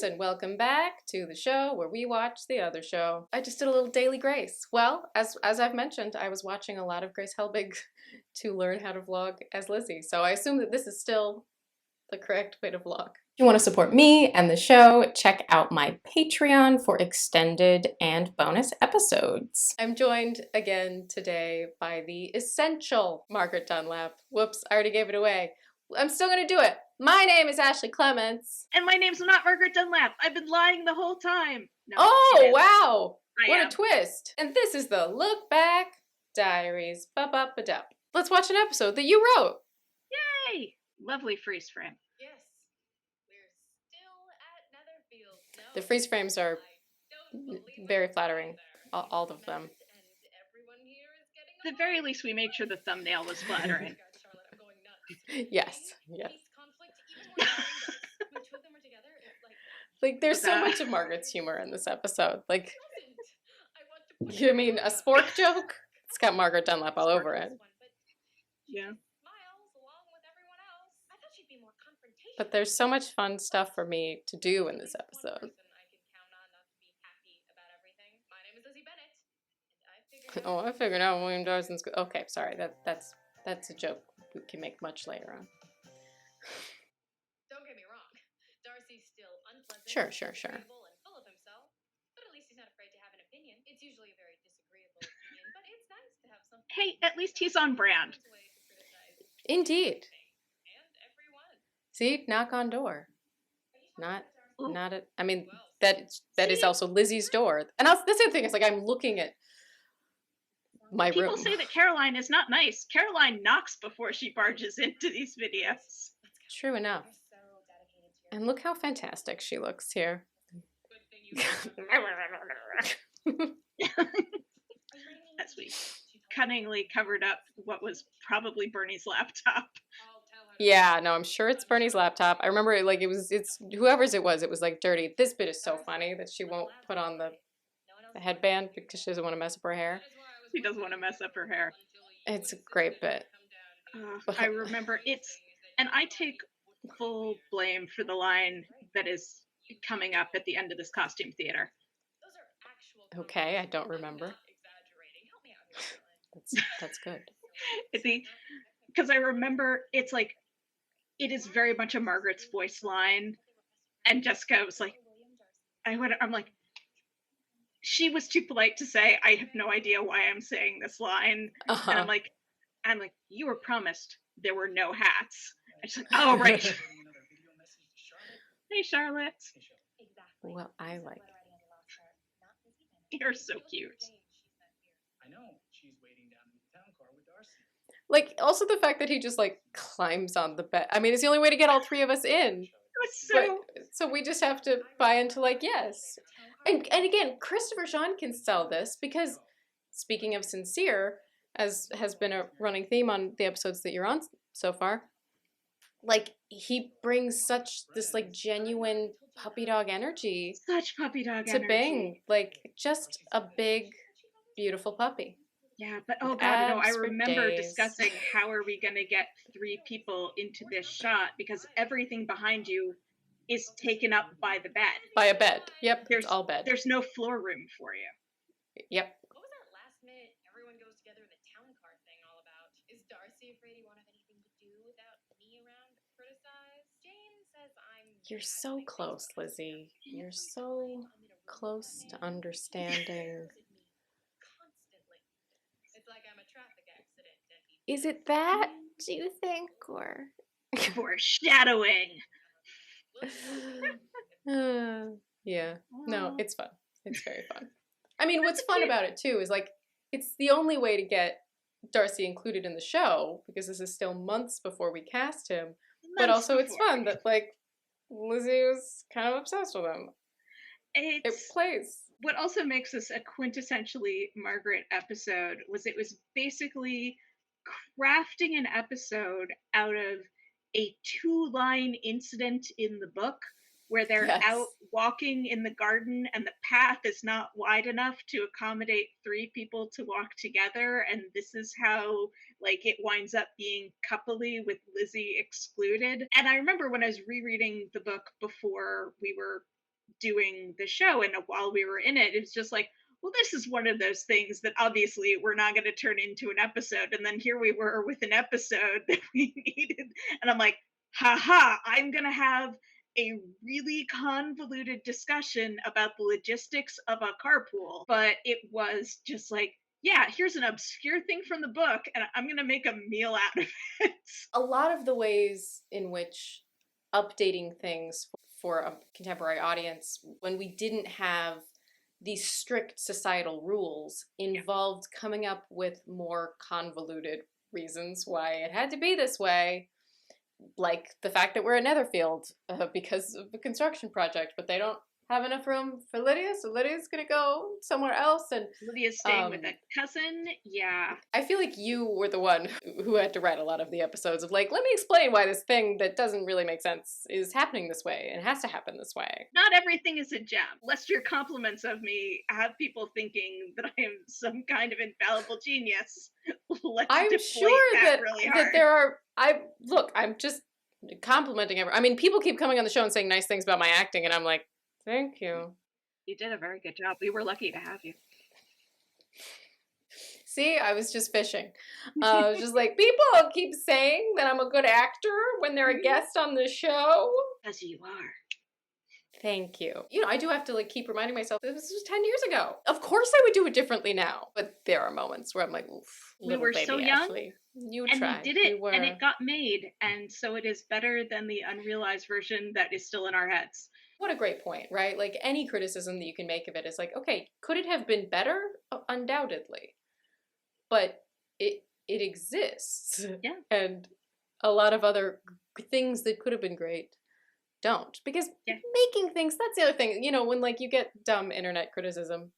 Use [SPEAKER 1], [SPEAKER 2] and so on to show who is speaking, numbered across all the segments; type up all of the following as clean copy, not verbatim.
[SPEAKER 1] friends, and welcome back to the show where we watch the other show. I just did a little daily Grace. Well, as I've mentioned, I was watching a lot of Grace Helbig to learn how to vlog as Lizzie, so I assume that this is still the correct way to vlog. If you want to support me and the show, check out my Patreon for extended and bonus episodes. I'm joined again today by the essential Margaret Dunlap. Whoops, I already gave it away. I'm still gonna do it. My name is Ashley Clements.
[SPEAKER 2] And my name's not Margaret Dunlap. I've been lying the whole time. No,
[SPEAKER 1] oh, wow.
[SPEAKER 2] I
[SPEAKER 1] what
[SPEAKER 2] am.
[SPEAKER 1] A twist. And this is the Look Back Diaries. Ba-ba-ba-dup. Let's watch an episode that you wrote.
[SPEAKER 2] Yay! Lovely freeze frame.
[SPEAKER 1] Yes. We're still at Netherfield. No, the freeze frames are very flattering. All of them.
[SPEAKER 2] At the very least, we made sure the thumbnail was flattering.
[SPEAKER 1] Yes. Like, there's so much of Margaret's humor in this episode. Like, you mean a spork joke? It's got Margaret Dunlap all over it.
[SPEAKER 2] Yeah.
[SPEAKER 1] But there's so much fun stuff for me to do in this episode. Oh, I figured out William Darson's good. Okay, sorry. That's a joke we can make much later on.
[SPEAKER 3] Don't get me wrong. Darcy's still unpleasant.
[SPEAKER 1] Sure.
[SPEAKER 3] And full of himself, but at least he's not afraid to have an opinion. It's usually a very disagreeable opinion, but it's nice to have something.
[SPEAKER 2] Hey, at least he's on brand.
[SPEAKER 1] Indeed. See, knock on door. Not it. I mean, that is also Lizzie's door. And that's the other thing. It's like I'm looking at my room.
[SPEAKER 2] People say that Caroline is not nice. Caroline knocks before she barges into these videos.
[SPEAKER 1] True enough. And look how fantastic she looks here.
[SPEAKER 2] As we cunningly covered up what was probably Bernie's laptop.
[SPEAKER 1] Yeah, no, I'm sure it's Bernie's laptop. I remember it's whoever's it was like dirty. This bit is so funny that she won't put on the headband because she doesn't want to mess up her hair.
[SPEAKER 2] She doesn't want to mess up her hair.
[SPEAKER 1] It's a great bit.
[SPEAKER 2] I remember and I take full blame for the line that is coming up at the end of this costume theater.
[SPEAKER 1] Okay, I don't remember. That's good.
[SPEAKER 2] Because I remember it's like, it is very much a Margaret's voice line, and Jessica was like, I'm like, she was too polite to say, I have no idea why I'm saying this line. And I'm like, you were promised there were no hats. And she's like, oh, right. Hey, Charlotte.
[SPEAKER 1] Well, I like it.
[SPEAKER 2] You're so cute.
[SPEAKER 4] I know. She's waiting down in the town car with Darcy.
[SPEAKER 1] Like, also the fact that he just, like, climbs on the bed. I mean, it's the only way to get all three of us in. So we just have to buy into, like, yes. And again, Christopher Sean can sell this because, speaking of sincere, as has been a running theme on the episodes that you're on so far, like, he brings such this, like, genuine puppy dog energy.
[SPEAKER 2] Such puppy dog
[SPEAKER 1] to
[SPEAKER 2] energy.
[SPEAKER 1] Bing. Like, just a big, beautiful puppy.
[SPEAKER 2] Yeah, but oh god, no, I
[SPEAKER 1] Abs for
[SPEAKER 2] remember
[SPEAKER 1] days.
[SPEAKER 2] discussing how are we going to get three people into this shot because everything behind you is taken up by the bed.
[SPEAKER 1] By a bed. Yep,
[SPEAKER 2] There's
[SPEAKER 1] all bed.
[SPEAKER 2] There's no floor room for you.
[SPEAKER 1] Yep.
[SPEAKER 3] What was that last minute everyone goes together in the town car thing all about? Is Darcy afraid he won't have anything to do without me around to criticize? Jane says
[SPEAKER 1] You're so close, Lizzie. You're so close to understanding.
[SPEAKER 3] It's like I'm a traffic accident.
[SPEAKER 1] Is it that, do you think, or?
[SPEAKER 2] Foreshadowing.
[SPEAKER 1] Yeah. No, it's fun. It's very fun. I mean, what's fun about it, too, is, like, it's the only way to get Darcy included in the show, because this is still months before we cast him. But also it's fun that, like, Lizzie was kind of obsessed with him. It plays.
[SPEAKER 2] What also makes this a quintessentially Margaret episode was it was basically crafting an episode out of a 2-line incident in the book where they're out walking in the garden and the path is not wide enough to accommodate 3 people to walk together, and this is how like it winds up being coupley with Lizzie excluded. And I remember when I was rereading the book before we were doing the show. And while we were in it, it's just like, well, this is one of those things that obviously we're not going to turn into an episode. And then here we were with an episode that we needed. And I'm like, haha, I'm going to have a really convoluted discussion about the logistics of a carpool. But it was just like, yeah, here's an obscure thing from the book, and I'm going to make a meal out of it.
[SPEAKER 1] A lot of the ways in which updating things for a contemporary audience, when we didn't have these strict societal rules, involved coming up with more convoluted reasons why it had to be this way. Like the fact that we're at Netherfield because of a construction project, but they don't have enough room for Lydia, so Lydia's gonna go somewhere else. And
[SPEAKER 2] Lydia's staying with a cousin. Yeah.
[SPEAKER 1] I feel like you were the one who had to write a lot of the episodes of like, let me explain why this thing that doesn't really make sense is happening this way and has to happen this way.
[SPEAKER 2] Not everything is a gem. Lest your compliments of me have people thinking that I am some kind of infallible genius. Let's
[SPEAKER 1] I'm
[SPEAKER 2] deflate
[SPEAKER 1] sure that
[SPEAKER 2] really
[SPEAKER 1] that
[SPEAKER 2] hard.
[SPEAKER 1] there are. I'm just complimenting everyone. I mean, people keep coming on the show and saying nice things about my acting, and I'm like, thank you.
[SPEAKER 2] You did a very good job. We were lucky to have you.
[SPEAKER 1] See, I was just fishing. I was just like, people keep saying that I'm a good actor when they're a guest on the show.
[SPEAKER 2] As you are.
[SPEAKER 1] Thank you. You know, I do have to like keep reminding myself that this was 10 years ago. Of course I would do it differently now. But there are moments where I'm like, oof,
[SPEAKER 2] We were so young.
[SPEAKER 1] Ashley, you
[SPEAKER 2] And
[SPEAKER 1] tried.
[SPEAKER 2] we did it,
[SPEAKER 1] You were.
[SPEAKER 2] and it got made, and so it is better than the unrealized version that is still in our heads.
[SPEAKER 1] What a great point, right? Like any criticism that you can make of it is like, okay, could it have been better? Undoubtedly. But it exists.
[SPEAKER 2] Yeah.
[SPEAKER 1] And a lot of other things that could have been great don't. Because making things, that's the other thing. You know, when like you get dumb internet criticism,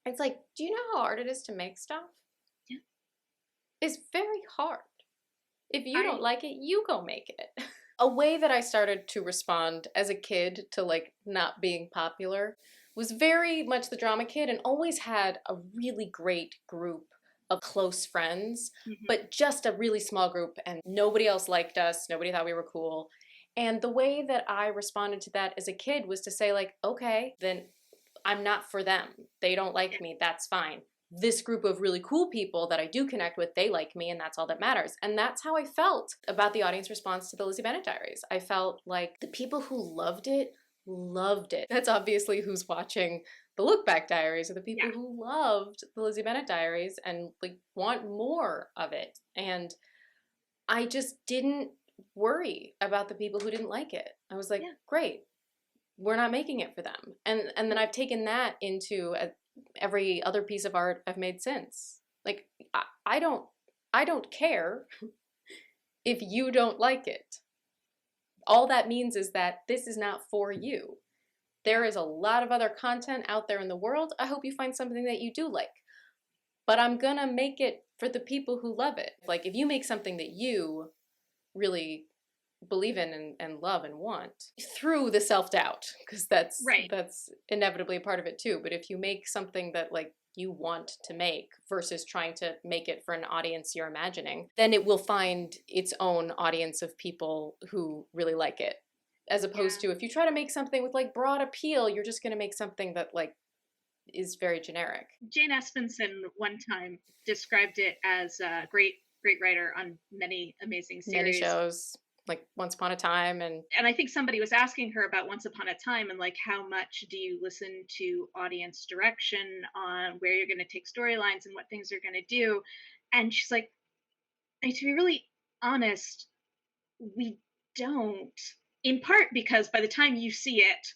[SPEAKER 1] it's like, do you know how hard it is to make stuff?
[SPEAKER 2] Yeah.
[SPEAKER 1] It's very hard. If you don't like it, you go make it. A way that I started to respond as a kid to like not being popular was very much the drama kid and always had a really great group of close friends, but just a really small group and nobody else liked us. Nobody thought we were cool. And the way that I responded to that as a kid was to say like, okay, then I'm not for them. They don't like me. That's fine. This group of really cool people that I do connect with, they like me, and that's all that matters. And that's how I felt about the audience response to the Lizzie Bennet Diaries. I felt like the people who loved it. That's obviously who's watching the Look Back Diaries, are the people who loved the Lizzie Bennet Diaries and like want more of it. And I just didn't worry about the people who didn't like it. I was like, great, we're not making it for them. And then I've taken that into every other piece of art I've made since. Like, I don't care if you don't like it. All that means is that this is not for you. There is a lot of other content out there in the world. I hope you find something that you do like. But I'm gonna make it for the people who love it. Like, if you make something that you really believe in and love and want, through the self-doubt, because that's inevitably a part of it too. But if you make something that like you want to make versus trying to make it for an audience you're imagining, then it will find its own audience of people who really like it. As opposed to if you try to make something with like broad appeal, you're just going to make something that like is very generic.
[SPEAKER 2] Jane Espenson one time described it as a great writer on many amazing series.
[SPEAKER 1] Many shows. Like Once Upon a Time. And
[SPEAKER 2] I think somebody was asking her about Once Upon a Time and like how much do you listen to audience direction on where you're going to take storylines and what things you're going to do. And she's like, to be really honest, we don't. In part because by the time you see it,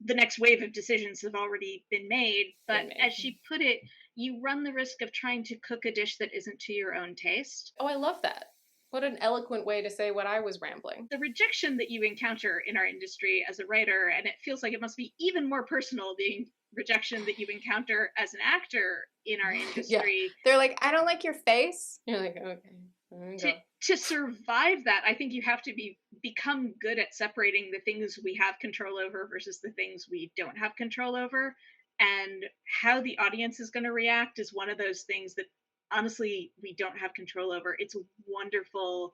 [SPEAKER 2] the next wave of decisions have already been made. But as she put it, you run the risk of trying to cook a dish that isn't to your own taste.
[SPEAKER 1] Oh, I love that. What an eloquent way to say what I was rambling.
[SPEAKER 2] The rejection that you encounter in our industry as a writer, and it feels like it must be even more personal, the rejection that you encounter as an actor in our industry.
[SPEAKER 1] They're like, I don't like your face. You're like, okay.
[SPEAKER 2] To survive that, I think you have to become good at separating the things we have control over versus the things we don't have control over. And how the audience is going to react is one of those things that honestly we don't have control over. It's wonderful.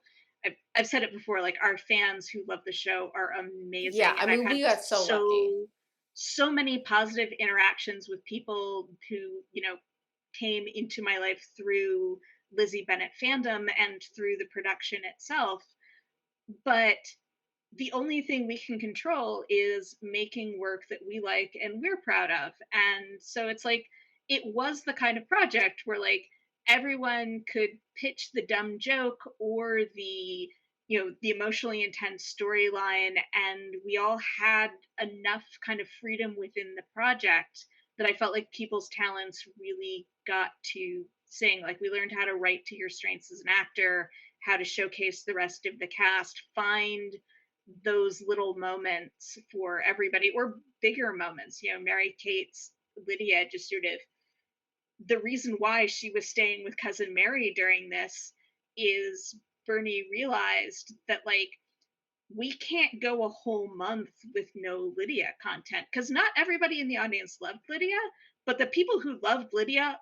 [SPEAKER 2] I've said it before, like our fans who love the show are amazing.
[SPEAKER 1] Yeah, I mean, we got so lucky.
[SPEAKER 2] so many positive interactions with people who, came into my life through Lizzie Bennet fandom and through the production itself. But the only thing we can control is making work that we like and we're proud of. And so it's like, it was the kind of project where like everyone could pitch the dumb joke or the emotionally intense storyline, and we all had enough kind of freedom within the project that I felt like people's talents really got to sing. Like, we learned how to write to your strengths as an actor, how to showcase the rest of the cast, find those little moments for everybody, or bigger moments. Mary Kate's Lydia, just sort of the reason why she was staying with cousin Mary during this is Bernie realized that, like, we can't go a whole month with no Lydia content, because not everybody in the audience loved Lydia, but the people who loved Lydia,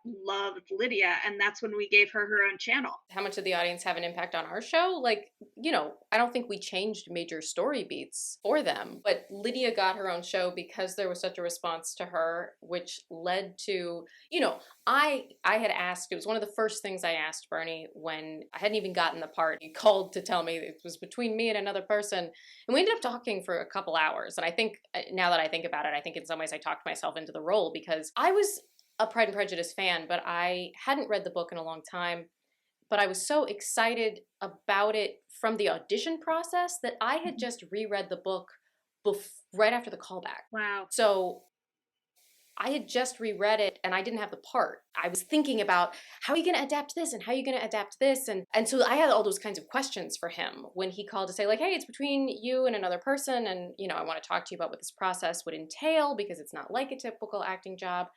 [SPEAKER 2] and that's when we gave her own channel.
[SPEAKER 1] How much did the audience have an impact on our show? Like, I don't think we changed major story beats for them, but Lydia got her own show because there was such a response to her, which led to, I had asked, it was one of the first things I asked Bernie when I hadn't even gotten the part. He called to tell me it was between me and another person, and we ended up talking for a couple hours. And I think, now that I think about it, I think in some ways I talked myself into the role, because I was a Pride and Prejudice fan, but I hadn't read the book in a long time. But I was so excited about it from the audition process that I had just reread the book right after the callback.
[SPEAKER 2] Wow.
[SPEAKER 1] So I had just reread it and I didn't have the part. I was thinking about, how are you going to adapt this and how are you going to adapt this? And so I had all those kinds of questions for him when he called to say, like, hey, it's between you and another person, and I want to talk to you about what this process would entail, because it's not like a typical acting job.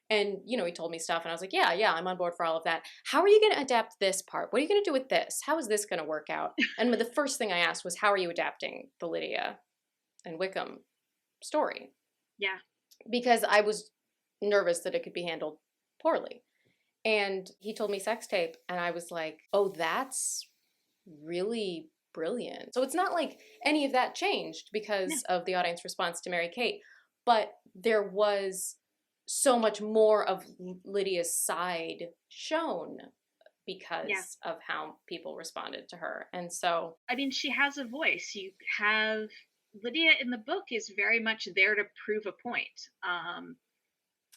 [SPEAKER 1] And, he told me stuff and I was like, yeah, I'm on board for all of that. How are you going to adapt this part? What are you going to do with this? How is this going to work out? And the first thing I asked was, how are you adapting the Lydia and Wickham story?
[SPEAKER 2] Yeah.
[SPEAKER 1] Because I was nervous that it could be handled poorly. And he told me sex tape, and I was like, oh, that's really brilliant. So it's not like any of that changed because of the audience response to Mary Kate, but there was so much more of Lydia's side shown because of how people responded to her. And so,
[SPEAKER 2] I mean, she has a voice. You have Lydia in the book is very much there to prove a point.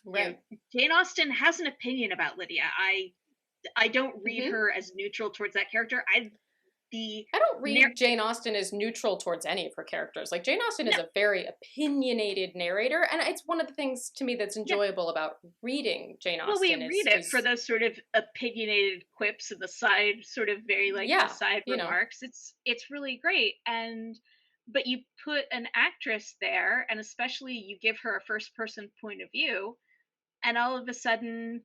[SPEAKER 1] right.
[SPEAKER 2] Jane Austen has an opinion about Lydia. I don't read her as neutral towards that character. I
[SPEAKER 1] don't read Jane Austen as neutral towards any of her characters. Like, Jane Austen is a very opinionated narrator, and it's one of the things to me that's enjoyable about reading Jane Austen.
[SPEAKER 2] Well, we read it for those sort of opinionated quips and the side, sort of very the side remarks. It's really great, but you put an actress there, and especially you give her a first-person point of view, and all of a sudden,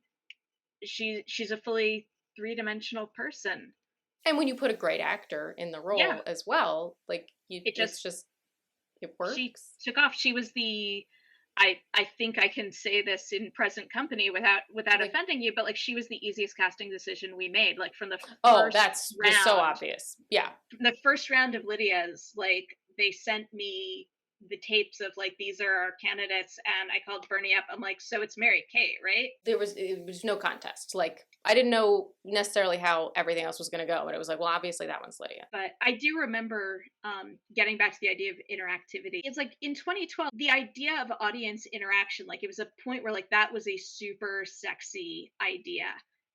[SPEAKER 2] she's a fully three-dimensional person.
[SPEAKER 1] And when you put a great actor in the role as well, like, it works.
[SPEAKER 2] She took off. She was I think I can say this in present company without offending you, but like, she was the easiest casting decision we made. Like, from the first
[SPEAKER 1] that's
[SPEAKER 2] round,
[SPEAKER 1] just so obvious. Yeah.
[SPEAKER 2] From the first round of Lydia's, like, they sent me the tapes of, like, these are our candidates, and I called Bernie up. I'm like, so it's Mary Kate, right?
[SPEAKER 1] It was no contest. Like, I didn't know necessarily how everything else was going to go, but it was like, well, obviously that one's Lydia.
[SPEAKER 2] But I do remember getting back to the idea of interactivity. It's like, in 2012, the idea of audience interaction, like, it was a point where, like, that was a super sexy idea.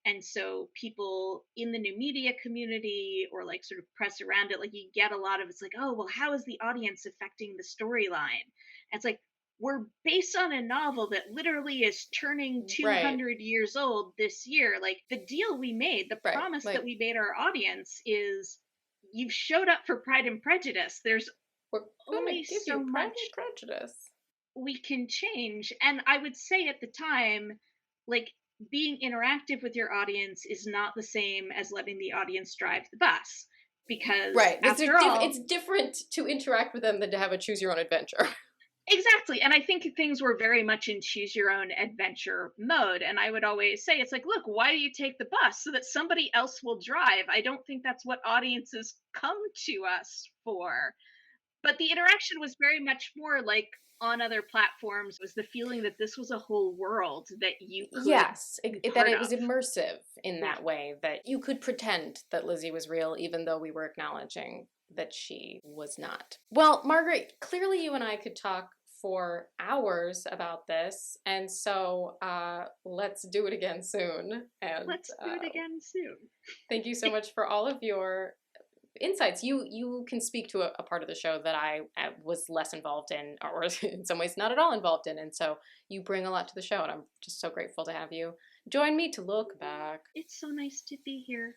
[SPEAKER 2] And so people in the new media community, or like sort of press around it, like, you get a lot of, it's like, oh, well, how is the audience affecting the storyline? And it's like, we're based on a novel that literally is turning 200 years old this year. Like, the deal we made, the promise that we made our audience is, you've showed up for Pride and Prejudice. There's only so much
[SPEAKER 1] prejudice
[SPEAKER 2] we can change. And I would say at the time, like, being interactive with your audience is not the same as letting the audience drive the bus, because
[SPEAKER 1] it's different to interact with them than to have a choose your own adventure.
[SPEAKER 2] Exactly. And I think things were very much in choose your own adventure mode. And I would always say, it's like, look, why do you take the bus? So that somebody else will drive. I don't think that's what audiences come to us for. But the interaction was very much more like, on other platforms was the feeling that this was a whole world that you could
[SPEAKER 1] Yes,
[SPEAKER 2] be
[SPEAKER 1] that
[SPEAKER 2] part
[SPEAKER 1] it was
[SPEAKER 2] of.
[SPEAKER 1] immersive in
[SPEAKER 2] Yeah.
[SPEAKER 1] that way, that you could pretend that Lizzie was real, even though we were acknowledging that she was not. Well, Margaret, clearly you and I could talk for hours about this, and so let's do it again soon. And
[SPEAKER 2] Let's do it again soon.
[SPEAKER 1] thank you so much for all of your insights. You can speak to a part of the show that I was less involved in, or in some ways not at all involved in, and so you bring a lot to the show, and I'm just so grateful to have you join me to look back.
[SPEAKER 2] It's so nice to be here.